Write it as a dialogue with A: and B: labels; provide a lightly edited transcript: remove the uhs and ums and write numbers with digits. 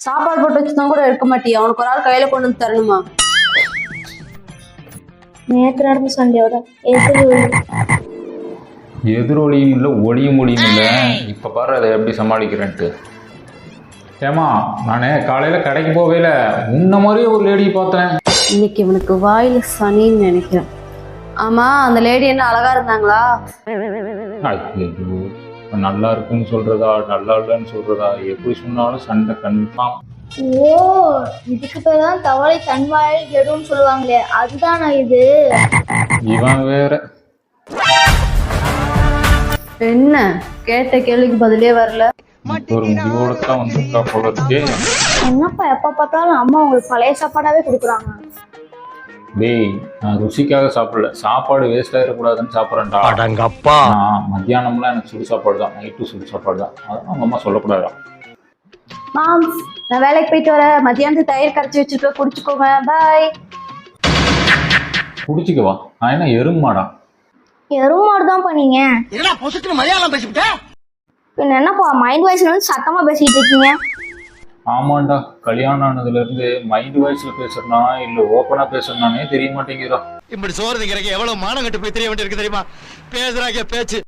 A: சாப்பாடு போட்டு வச்சுதான் கூட எடுக்க மாட்டியா? அவனுக்கு ஒரு ஆள் கையில கொண்டு வந்து தரணுமா?
B: நேற்று நடந்த சண்டையோட
C: எதிரொலியும் இல்லை ஒளியும் ஒளியும் இல்லை. இப்போ பாரு அதை எப்படி சமாளிக்கிறேன்ட்டு. ஏமா நான் காலையில் கடைக்கு போவேல முன்ன மாதிரியே ஒரு லேடியை பார்த்தேன்.
A: இன்னைக்கு இவனுக்கு வாயில சனின்னு நினைக்கிறேன். ஆமா, அந்த லேடி என்ன அழகா இருந்தாங்களா?
C: ஐயோ, நல்லா இருக்குன்னு சொல்றதா நல்லா இல்லைன்னு சொல்றதா எப்படி சொன்னாலும் சண்டை கன்ஃபார்ம்.
B: ஓ, இதுக்கு பேர் தான் தவளை தன் வாயில் எடுன்னு சொல்லுவாங்களே, அதுதானா இது?
C: இவன் வேற.
A: என்ன கேட்ட கேள்விக்கு பதிலே வரல.
C: ஒரு முடிவோட தான் வந்திருக்கா போல இருக்கே.
B: என்னப்பா எப்ப பார்த்தாலும் அம்மா உங்களுக்கு பழைய சாப்பாடாவே கொடுக்குறாங்க.
C: டேய், நான் ருசிக்காக சாப்பிடல, சாப்பாடு வேஸ்ட் ஆகிடக்கூடாதுன்னு சாப்பிட்றேன்டா.
D: அடங்கப்பா.
C: மத்தியானம்லாம் எனக்கு சுடு சாப்பாடு தான், நைட்டு சுடு சாப்பாடு தான். அதெல்லாம் அவங்க அம்மா சொல்லக்கூடாதா?
A: மாம்ஸ், நான் வேலைக்கு போயிட்டு வரேன். மத்தியானத்துக்கு தயிர் கரைச்சி வச்சுட்டு குடிச்சுக்கோங்க. பாய்.
C: குடிச்சிக்கவா? நான் என்ன எருமாடா?
B: எருமாடு தான் பண்ணீங்க.
D: என்னடா பொசுக்கு மலையாளம் பேசிவிட்ட?
B: பின்ன என்னப்பா மைண்ட் வாய்ஸ்ல வந்து சத்தமா பேசிட்டு இருக்கீங்க?
C: ஆமாண்டா, கல்யாணம் ஆனதுல இருந்து மைண்ட் வாய்ஸ்ல பேசுறனா இல்ல ஓப்பனா பேசுறனானே தெரிய மாட்டேங்கிறா.
D: இப்படி சோறு திங்கிறக்கு எவ்வளவு மானம் கட்டு போய் தெரிய வேண்டியிருக்கு தெரியுமா? பேசுறாங்க பேச்சு.